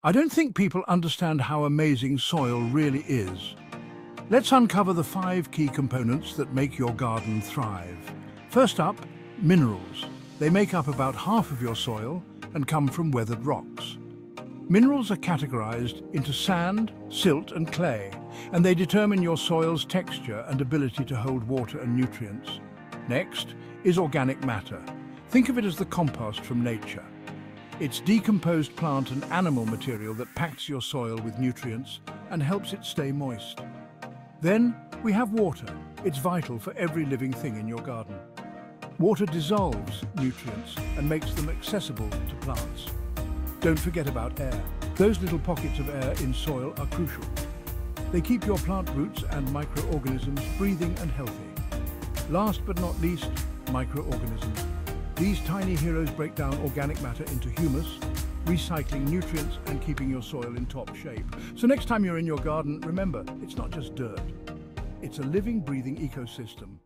I don't think people understand how amazing soil really is. Let's uncover the 5 key components that make your garden thrive. First up, minerals. They make up about half of your soil and come from weathered rocks. Minerals are categorized into sand, silt and clay, and they determine your soil's texture and ability to hold water and nutrients. Next is organic matter. Think of it as the compost from nature. It's decomposed plant and animal material that packs your soil with nutrients and helps it stay moist. Then we have water. It's vital for every living thing in your garden. Water dissolves nutrients and makes them accessible to plants. Don't forget about air. Those little pockets of air in soil are crucial. They keep your plant roots and microorganisms breathing and healthy. Last but not least, microorganisms. These tiny heroes break down organic matter into humus, recycling nutrients and keeping your soil in top shape. So next time you're in your garden, remember, it's not just dirt. It's a living, breathing ecosystem.